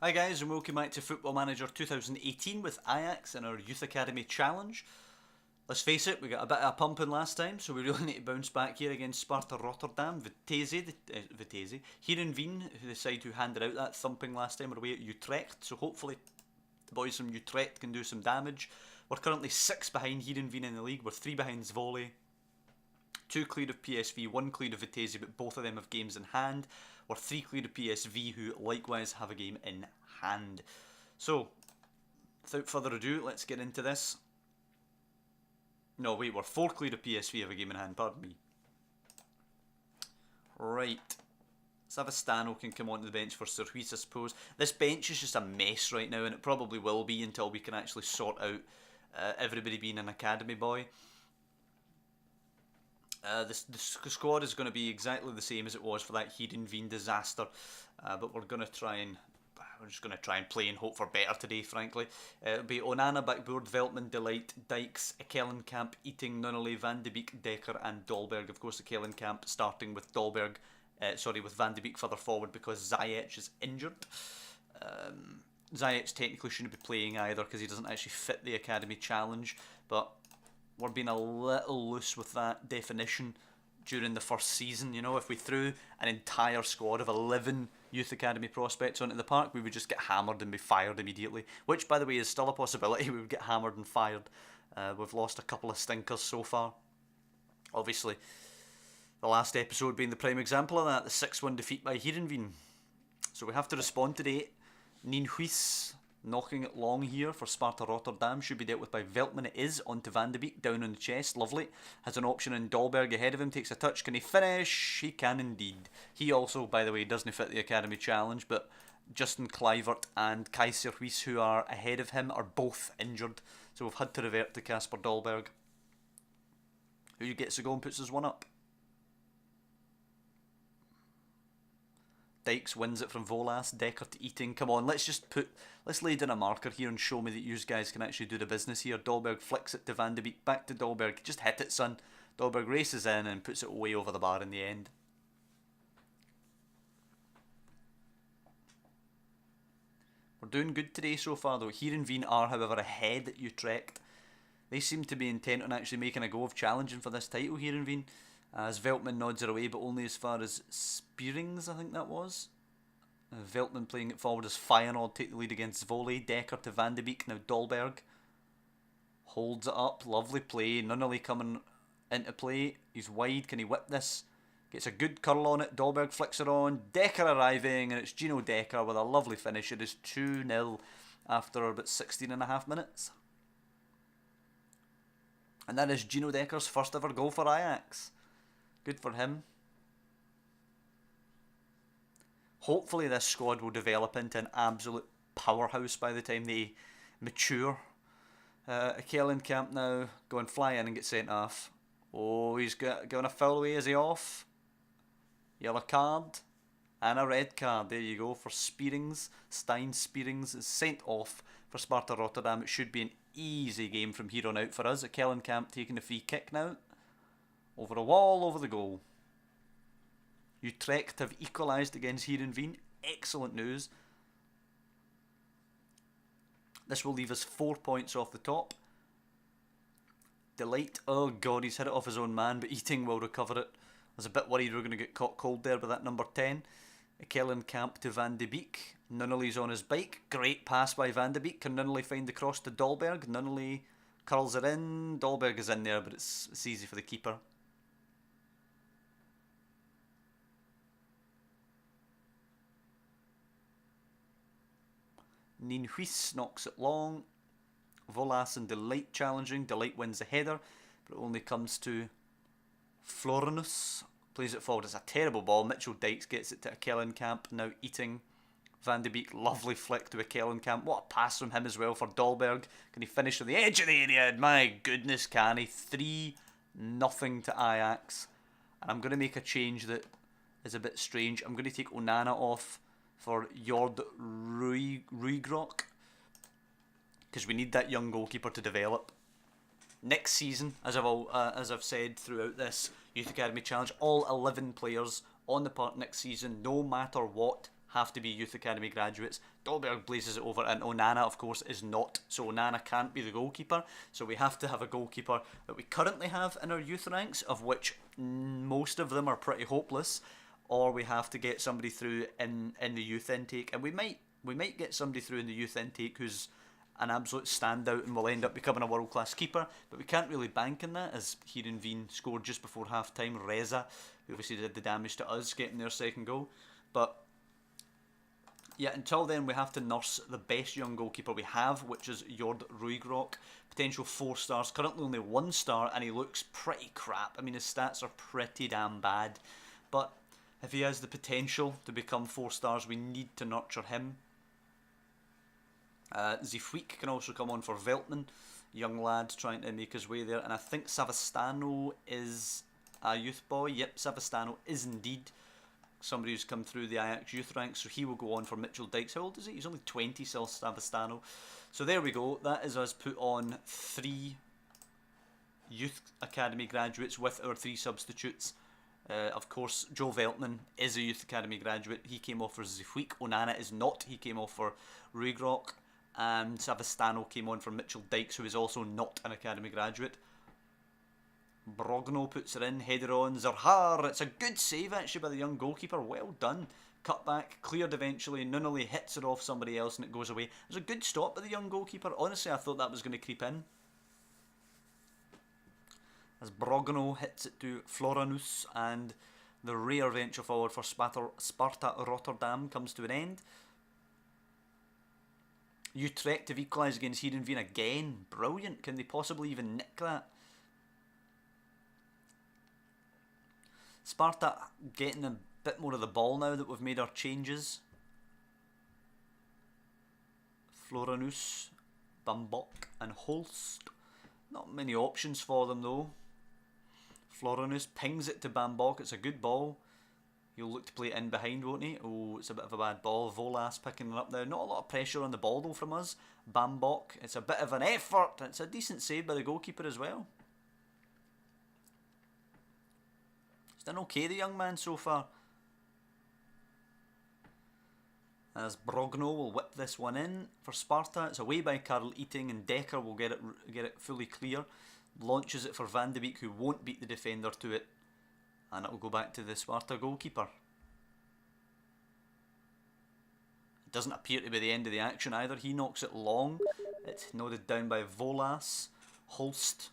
Hi guys, and welcome back to Football Manager 2018 with Ajax and our Youth Academy Challenge. Let's face it, we got a bit of a pumping last time, so we really need to bounce back here against Sparta Rotterdam, Heerenveen, the side who handed out that thumping last time, are away at Utrecht, so hopefully the boys from Utrecht can do some damage. We're currently 6 behind Heerenveen in the league, we're 3 behind Zwolle, 2 clear of PSV, 1 clear of Vitesse, but both of them have games in hand. We're 3 clear of PSV, who likewise have a game in hand. So, without further ado, let's get into this. No, wait, we're 4 clear of PSV, have a game in hand, pardon me. Right. Let's have a Stano can come onto the bench for Sir Huis, I suppose. This bench is just a mess right now, and it probably will be until we can actually sort out everybody being an academy boy. The squad is going to be exactly the same as it was for that Heerenveen disaster, but we're just going to try and play and hope for better today, frankly. It'll be Onana, backboard, Veltman, Delight, Dykes, Kellenkamp, Eating, Nunnally, Van de Beek, Dekker and Dolberg. Of course, the Kellenkamp starting with with Van de Beek further forward because Ziyech is injured. Ziyech technically shouldn't be playing either because he doesn't actually fit the Academy Challenge, but we're being a little loose with that definition during the first season. You know, if we threw an entire squad of 11 Youth Academy prospects onto the park, we would just get hammered and be fired immediately. Which, by the way, is still a possibility. We would get hammered and fired. We've lost a couple of stinkers so far. Obviously, the last episode being the prime example of that, the 6-1 defeat by Heerenveen. So we have to respond today. Nien Huis knocking it long here for Sparta Rotterdam. Should be dealt with by Veltman. It is onto Van de Beek, down on the chest. Lovely. Has an option in Dolberg ahead of him. Takes a touch. Can he finish? He can indeed. He also, by the way, doesn't fit the Academy Challenge, but Justin Kluivert and Kaiser Huis, who are ahead of him, are both injured. So we've had to revert to Kasper Dolberg, who gets a goal and puts us one up. Dykes wins it from Volas, Dekker to Eating. Come on, let's lay down a marker here and show me that you guys can actually do the business here. Dolberg flicks it to Van de Beek, back to Dolberg. Just hit it, son. Dolberg races in and puts it way over the bar in the end. We're doing good today so far though. Heerenveen are, however, ahead at Utrecht. They seem to be intent on actually making a go of challenging for this title, Heerenveen. As Veltman nods her away, but only as far as Spearings, I think that was. Veltman playing it forward as Feyenoord take the lead against Zwolle. Dekker to Van de Beek, now Dolberg. Holds it up, lovely play. Nunnally coming into play. He's wide, can he whip this? Gets a good curl on it, Dolberg flicks it on. Dekker arriving, and it's Gino Dekker with a lovely finish. It is 2-0 after about 16.5 minutes. And that is Gino Dekker's first ever goal for Ajax. Good for him. Hopefully this squad will develop into an absolute powerhouse by the time they mature. Kellenkamp now going fly in and get sent off. Oh, he's going a foul away. Is he off? Yellow card and a red card. There you go for Spearings. Stein Spearings is sent off for Sparta Rotterdam. It should be an easy game from here on out for us. Kellenkamp taking a free kick now. Over a wall, over the goal. Utrecht have equalised against Heerenveen. Excellent news. This will leave us 4 points off the top. Delight, oh god, he's hit it off his own man, but Eating will recover it. I was a bit worried we were going to get caught cold there by that number 10. Kellenkamp to Van de Beek. Nunnally's on his bike. Great pass by Van de Beek. Can Nunnally find the cross to Dolberg? Nunnally curls it in. Dolberg is in there, but it's easy for the keeper. Nien Huis knocks it long. Volas and Delight challenging. Delight wins the header, but it only comes to Florinus. Plays it forward. It's a terrible ball. Mitchell Dykes gets it to a Kellenkamp. Now Eating. Van de Beek, lovely flick to a Kellenkamp. What a pass from him as well for Dolberg. Can he finish on the edge of the area? My goodness, can he? 3-0 to Ajax. And I'm going to make a change that is a bit strange. I'm going to take Onana off for Jord Ruigrok, because we need that young goalkeeper to develop. Next season, as I've said throughout this Youth Academy Challenge, all 11 players on the park next season, no matter what have to be youth academy graduates. Dolberg blazes it over, and Onana, of course, is not. So Onana can't be the goalkeeper. So we have to have a goalkeeper that we currently have in our youth ranks, of which most of them are pretty hopeless, or we have to get somebody through in the youth intake, and we might get somebody through in the youth intake who's an absolute standout and will end up becoming a world-class keeper, but we can't really bank on that, as Heerenveen scored just before half-time. Reza, who obviously did the damage to us, getting their second goal. But yeah, until then we have to nurse the best young goalkeeper we have, which is Jord Ruigrok. Potential 4 stars, currently only 1 star, and he looks pretty crap. I mean, his stats are pretty damn bad, but if he has the potential to become 4 stars, we need to nurture him. Zifuik can also come on for Veltman, young lad trying to make his way there, and I think Savastano is a youth boy. Yep, Savastano is indeed somebody who's come through the Ajax youth ranks, so he will go on for Mitchell Dykes. How old is he? He's only 20 still, Savastano. So there we go, that is us put on 3 youth academy graduates with our 3 substitutes. Of course, Joe Veltman is a youth academy graduate. He came off for Zifuik. Onana is not. He came off for Ruigrok. And Savastano came on for Mitchell Dykes, who is also not an academy graduate. Brogno puts it in, header on, Zerhar. It's a good save actually by the young goalkeeper, well done. Cut back, cleared eventually, Nunnally hits it off somebody else and it goes away. It was a good stop by the young goalkeeper. Honestly, I thought that was going to creep in. As Brogno hits it to Floranus, and the rare venture forward for Sparta Rotterdam comes to an end. Utrecht have equalised against Heerenveen again. Brilliant. Can they possibly even nick that? Sparta getting a bit more of the ball now that we've made our changes. Floranus, Bambok and Holst. Not many options for them though. Floranus pings it to Bambok. It's a good ball. He'll look to play it in behind, won't he? Oh, it's a bit of a bad ball. Volas picking it up now. Not a lot of pressure on the ball though from us. Bambok, it's a bit of an effort. It's a decent save by the goalkeeper as well. He's done okay, the young man, so far. As Brogno will whip this one in for Sparta. It's away by Karl Eating, and Decker will get it fully clear. Launches it for Van de Beek, who won't beat the defender to it. And it will go back to the Sparta goalkeeper. It doesn't appear to be the end of the action either. He knocks it long. It's nodded down by Volas. Holst.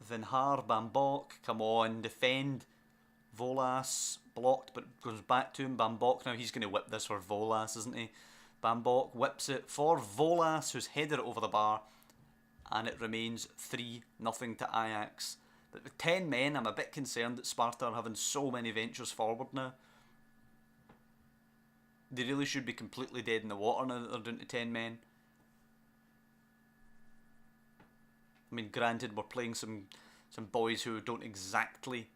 Vinhar. Bambok. Come on, defend. Volas. Blocked, but it goes back to him. Bambok now, he's going to whip this for Volas, isn't he? Bambok whips it for Volas, who's headed it over the bar. And it remains 3-0 to Ajax. But with 10 men, I'm a bit concerned that Sparta are having so many ventures forward now. They really should be completely dead in the water now that they're down to 10 men. I mean, granted, we're playing some boys who don't exactly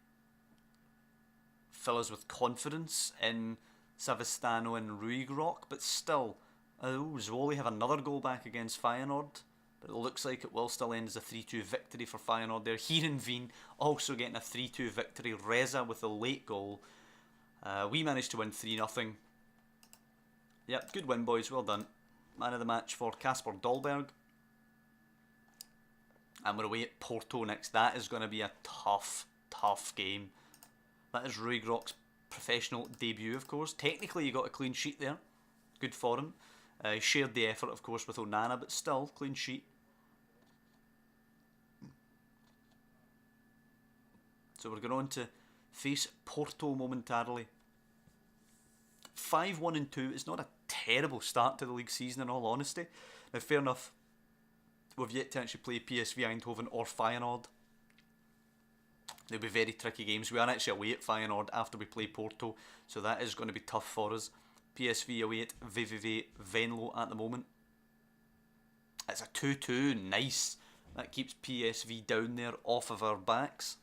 fill us with confidence in Savastano and Ruigrok, but still, Zwoli have another goal back against Feyenoord. But it looks like it will still end as a 3-2 victory for Feyenoord there. Heerenveen also getting a 3-2 victory. Reza with a late goal. We managed to win 3-0. Yep, good win, boys. Well done. Man of the match for Kasper Dolberg. And we're away at Porto next. That is going to be a tough game. That is Ruigrok's professional debut, of course. Technically, he got a clean sheet there. Good for him. He shared the effort, of course, with Onana, but still, clean sheet. So we're going on to face Porto momentarily. 5-1-2 is not a terrible start to the league season, in all honesty. Now, fair enough, we've yet to actually play PSV Eindhoven or Feyenoord. They'll be very tricky games. We are actually away at Feyenoord after we play Porto, so that is going to be tough for us. PSV away at VVV Venlo at the moment. It's a 2-2, nice. That keeps PSV down there off of our backs.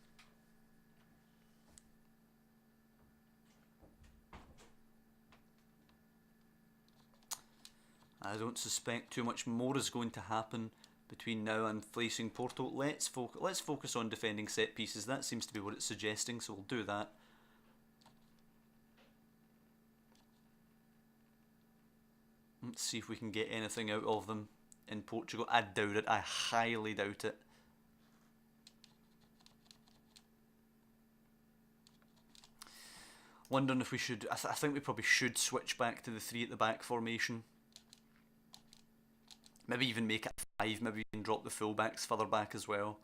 I don't suspect too much more is going to happen between now and facing Porto. Let's focus on defending set pieces. That seems to be what it's suggesting, so we'll do that. Let's see if we can get anything out of them in Portugal. I doubt it. I highly doubt it. Wondering if we should... I think we probably should switch back to the 3 at the back formation. Maybe even make it 5. Maybe we can drop the fullbacks further back as well.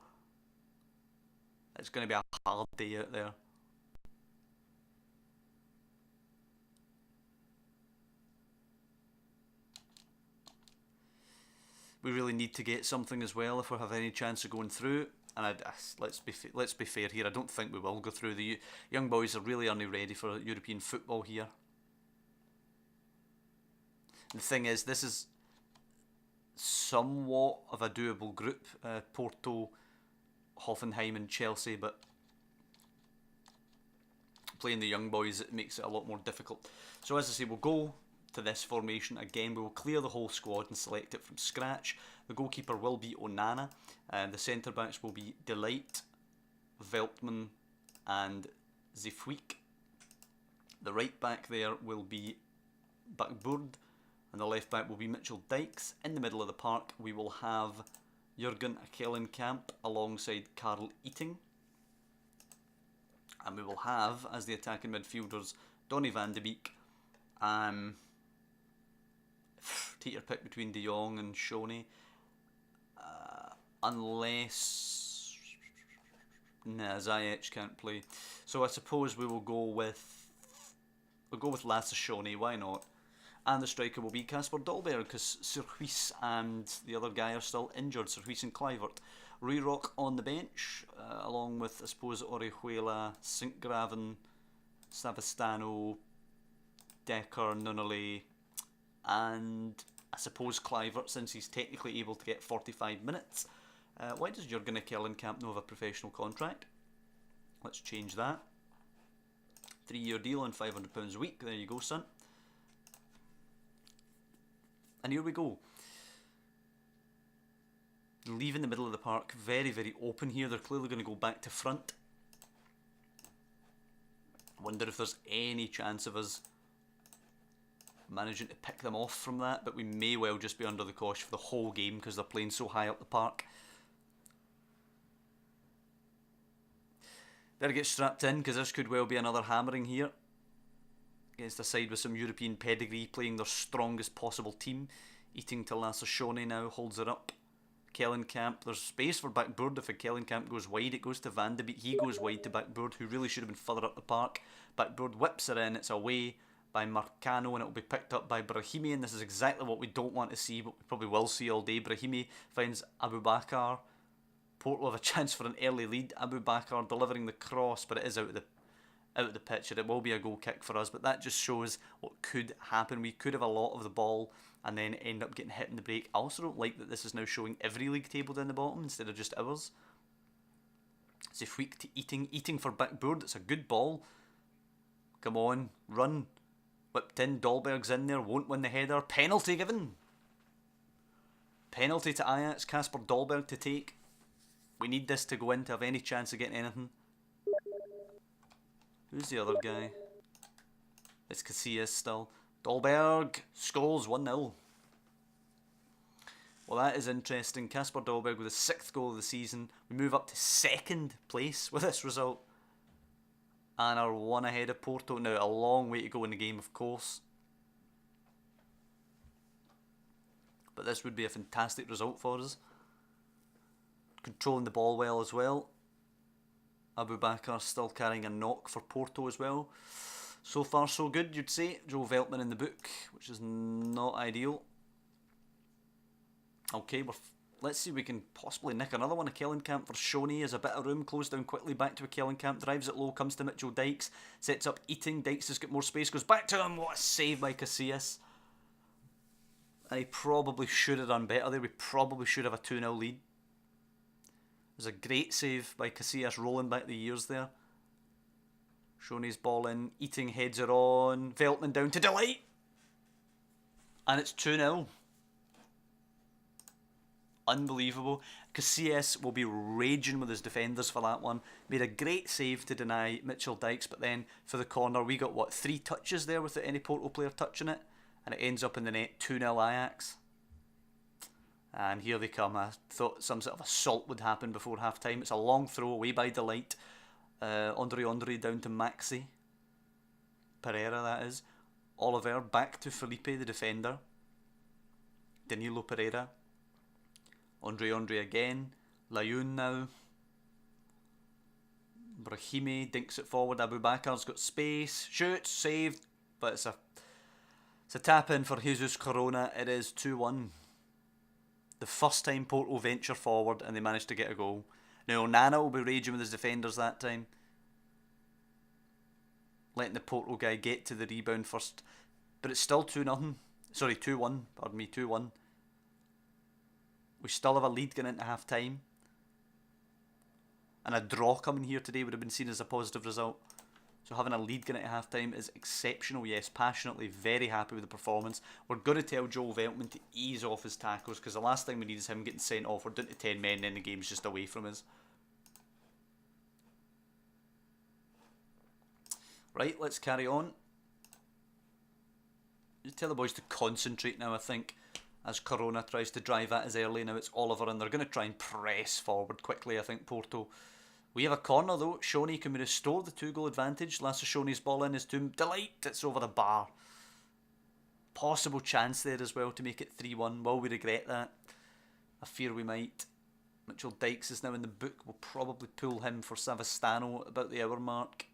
It's going to be a hard day out there. We really need to get something as well if we have any chance of going through. And let's be fair here. I don't think we will go through. The young boys are really only ready for European football here. And the thing is, this is somewhat of a doable group. Porto, Hoffenheim and Chelsea, but playing the young boys, it makes it a lot more difficult. So as I say, we'll go to this formation again. We will clear the whole squad and select it from scratch. The goalkeeper will be Onana, and the centre backs will be Delight, Veltman and Zifweek. The right back there will be Bakboord, and the left back will be Mitchell Dykes. In the middle of the park we will have Jurgen Akelenkamp alongside Karl Eating, and we will have as the attacking midfielders Donny van de Beek. Take your pick between De Jong and Shoney. Unless... Nah, Ziyech can't play. So I suppose we will go with... We'll go with Lasse Shoney, why not? And the striker will be Kasper Dolberg, because Surhuis and the other guy are still injured, Surhuis and Kluivert. Rock on the bench, along with, I suppose, Orihuela, Sint-Graven, Savastano, Decker, Nunale, and I suppose Kluivert, since he's technically able to get 45 minutes. Why does Jurgen Akelenkamp not have a professional contract? Let's change that. 3-year deal on £500 a week. There you go, son. And here we go. Leaving the middle of the park very, very open here. They're clearly going to go back to front. Wonder if there's any chance of us managing to pick them off from that, but we may well just be under the cosh for the whole game because they're playing so high up the park. Better get strapped in because this could well be another hammering here against a side with some European pedigree playing their strongest possible team. Eating to Lasse Shoney now, holds it up. Akelenkamp, there's space for Bakboord. If Akelenkamp goes wide, it goes to Van de Beek. He goes wide to Bakboord, who really should have been further up the park. Bakboord whips it in, it's away by Marcano, and it will be picked up by Brahimi, and this is exactly what we don't want to see, but we probably will see all day. Brahimi finds Aboubakar. Porto have a chance for an early lead. Aboubakar delivering the cross, but it is out of the pitch, and it will be a goal kick for us. But that just shows what could happen. We could have a lot of the ball and then end up getting hit in the break. I also don't like that this is now showing every league table down the bottom instead of just ours. Zifweek to Eating for Bakboord. It's a good ball. Come on, run. Whipped in, Dolberg's in there, won't win the header. Penalty given. Penalty to Ajax, Kasper Dolberg to take. We need this to go in to have any chance of getting anything. Who's the other guy? It's Casillas still. Dolberg scores 1-0. Well, that is interesting. Kasper Dolberg with his 6th goal of the season. We move up to 2nd place with this result. And are 1 ahead of Porto. Now, a long way to go in the game, of course. But this would be a fantastic result for us. Controlling the ball well as well. Aboubakar still carrying a knock for Porto as well. So far so good, you'd say. Joe Veltman in the book, which is not ideal. Okay, let's see if we can possibly nick another one. Akelenkamp for Shoney has a bit of room. Closed down quickly, back to Akelenkamp. Drives it low, comes to Mitchell Dykes. Sets up Eating. Dykes has got more space. Goes back to him. What a save by Casillas. And he probably should have done better there. We probably should have a 2-0 lead. It was a great save by Casillas, rolling back the years there. Shoney's ball in. Eating heads it on. Veltman down to Delight. And it's 2-0. Unbelievable. Casillas will be raging with his defenders for that one. Made a great save to deny Mitchell Dykes, but then for the corner we got, what, 3 touches there without any Porto player touching it. and it ends up in the net 2-0 Ajax. And here they come. I thought some sort of assault would happen before half time. It's a long throw away by Delight. Andre down to Maxi. Pereira, that is. Oliver back to Felipe, the defender. Danilo Pereira. Andre again. Layun now. Brahimi dinks it forward. Abu Bakar's got space. Shoots, saved. But it's a tap in for Jesus Corona. It is 2-1. The first time Porto venture forward and they managed to get a goal. Now Nana will be raging with his defenders that time. Letting the Porto guy get to the rebound first. But it's still 2-0. Sorry, 2-1. Pardon me, 2-1. We still have a lead going into half time. And a draw coming here today would have been seen as a positive result. So having a lead going into half time is exceptional. Yes, passionately, very happy with the performance. We're going to tell Joel Veltman to ease off his tackles, because the last thing we need is him getting sent off. We're down to 10 men and then the game's just away from us. Right, let's carry on. Just tell the boys to concentrate now, I think, as Corona tries to drive at us early. Now it's Oliver and they're going to try and press forward quickly, I think, Porto. We have a corner though. Shoney, can we restore the 2-goal advantage? Lasse Shoney's ball in is to Delight. It's over the bar. Possible chance there as well to make it 3-1. Will we regret that? I fear we might. Mitchell Dykes is now in the book. We'll probably pull him for Savastano at about the hour mark.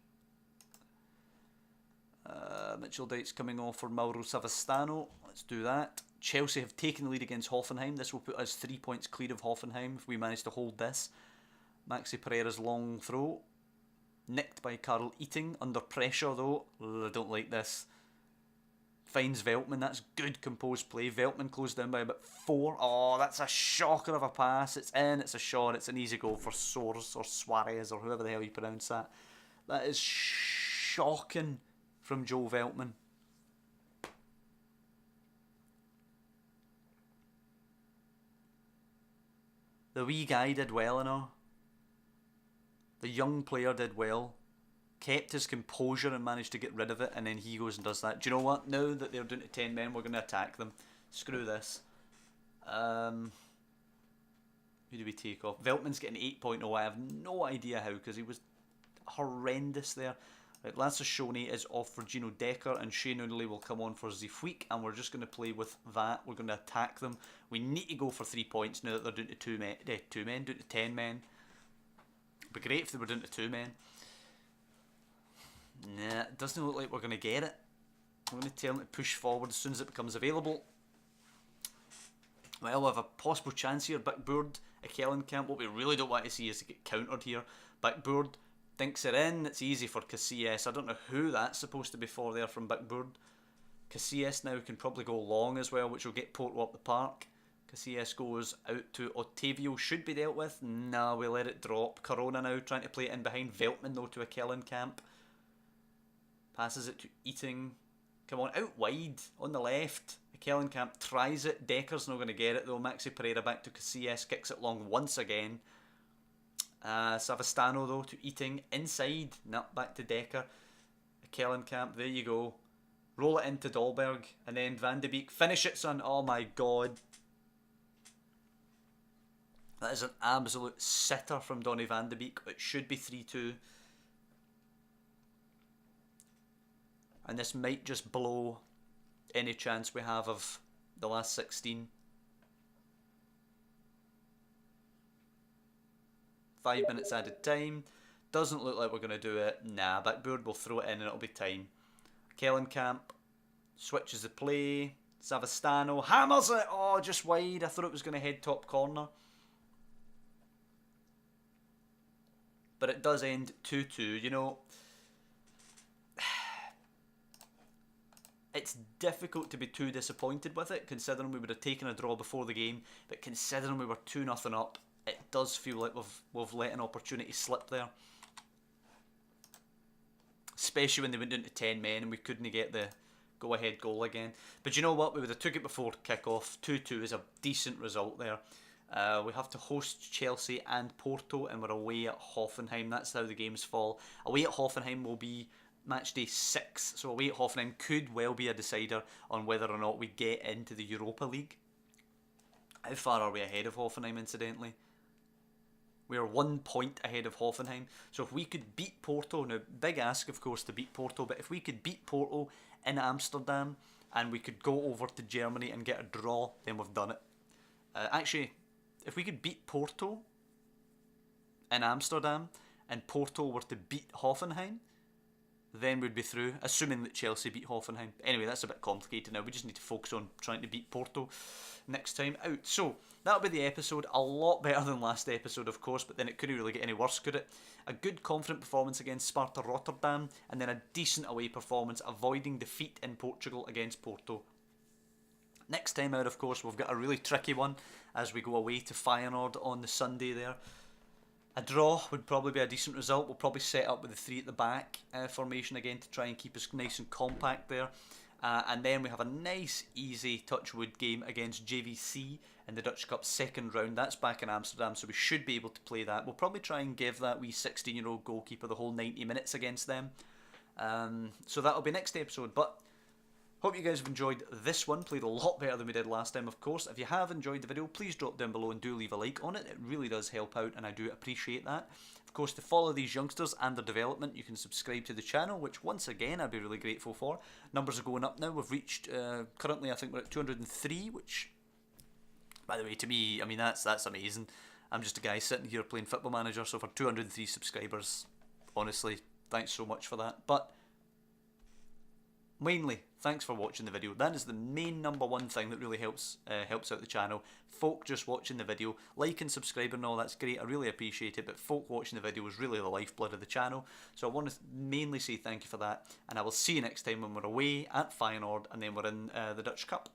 Mitchell Dykes coming off for Mauro Savastano. Let's do that. Chelsea have taken the lead against Hoffenheim. This will put us 3 points clear of Hoffenheim if we manage to hold this. Maxi Pereira's long throw. Nicked by Carl Eating. Under pressure though. I don't like this. Finds Veltman. That's good composed play. Veltman closed down by about 4. Oh, that's a shocker of a pass. It's in. It's a shot. It's an easy goal for Soares or Suarez or whoever the hell you pronounce that. That is shocking from Joe Veltman. The wee guy did well, you know. The young player did well. Kept his composure and managed to get rid of it, and then he goes and does that. Do you know what? Now that they're down to 10 men, we're going to attack them. Screw this. Who do we take off? Veltman's getting 8.0. I have no idea how, because he was horrendous there. Right, Lasse Shoney is off for Gino Decker, and Shane Unley will come on for Zifweek, and we're just going to play with that. We're going to attack them. We need to go for 3 points now that they're down to 2 men, down to 10 men. It'd be great if they were down to 2 men. Nah, it doesn't look like we're going to get it. I'm going to tell them to push forward as soon as it becomes available. Well, we have a possible chance here. Backboard, a Kellenkamp. What we really don't want to see is to get countered here. Backboard dinks it in. It's easy for Casillas. I don't know who that's supposed to be for there from Backboard. Casillas now can probably go long as well, which will get Porto up the park. Casillas goes out to Otavio. Should be dealt with. Nah, we let it drop. Corona now trying to play it in behind. Veltman though to a Kellenkamp. Passes it to Eating. Come on, out wide on the left. Kellenkamp tries it. Decker's not going to get it though. Maxi Pereira back to Casillas. Kicks it long once again. Savastano though to Eating. Inside. No, back to Decker. Kellenkamp. There you go. Roll it into Dolberg. And then Van de Beek. Finish it, son. Oh my god. That is an absolute sitter from Donny Van de Beek. It should be 3-2. And this might just blow any chance we have of the last 16. 5 minutes added time. Doesn't look like we're going to do it. Nah, Backboard will throw it in and it'll be time. Kellenkamp switches the play. Savastano hammers it. Oh, just wide. I thought it was going to head top corner. But it does end 2-2. You know, it's difficult to be too disappointed with it, considering we would have taken a draw before the game. But considering we were 2-0 up, it does feel like we've let an opportunity slip there. Especially when they went down to 10 men and we couldn't get the go-ahead goal again. But you know what? We would have took it before kick-off. 2-2 is a decent result there. We have to host Chelsea and Porto, and we're away at Hoffenheim. That's how the games fall. Away at Hoffenheim will be match day 6, so away at Hoffenheim could well be a decider on whether or not we get into the Europa League. How far are we ahead of Hoffenheim, incidentally? We are 1 point ahead of Hoffenheim. So if we could beat Porto, now big ask of course to beat Porto, but if we could beat Porto in Amsterdam and we could go over to Germany and get a draw, then we've done it. Actually, if we could beat Porto in Amsterdam and Porto were to beat Hoffenheim, then we'd be through, assuming that Chelsea beat Hoffenheim. Anyway, that's a bit complicated now. We just need to focus on trying to beat Porto next time out. So, that'll be the episode. A lot better than last episode, of course, but then it couldn't really get any worse, could it? A good, confident performance against Sparta Rotterdam, and then a decent away performance, avoiding defeat in Portugal against Porto. Next time out, of course, we've got a really tricky one as we go away to Feyenoord on the Sunday there. A draw would probably be a decent result. We'll probably set up with the 3 at the back formation again to try and keep us nice and compact there. And then we have a nice, easy touchwood game against JVC in the Dutch Cup second round. That's back in Amsterdam, so we should be able to play that. We'll probably try and give that wee 16-year-old goalkeeper the whole 90 minutes against them. So that'll be next episode. But hope you guys have enjoyed this one. Played a lot better than we did last time, of course. If you have enjoyed the video, please drop down below and do leave a like on it. It really does help out, and I do appreciate that. Of course, to follow these youngsters and their development, you can subscribe to the channel, which once again I'd be really grateful for. Numbers are going up now. We've reached, currently I think we're at 203, which, by the way, to me, I mean, that's amazing. I'm just a guy sitting here playing Football Manager, so for 203 subscribers, honestly, thanks so much for that. But mainly, thanks for watching the video. That is the main #1 thing that really helps out the channel. Folk just watching the video, like and subscribe and all, that's great. I really appreciate it, but folk watching the video is really the lifeblood of the channel. So I want to mainly say thank you for that, and I will see you next time when we're away at Feyenoord and then we're in the Dutch Cup.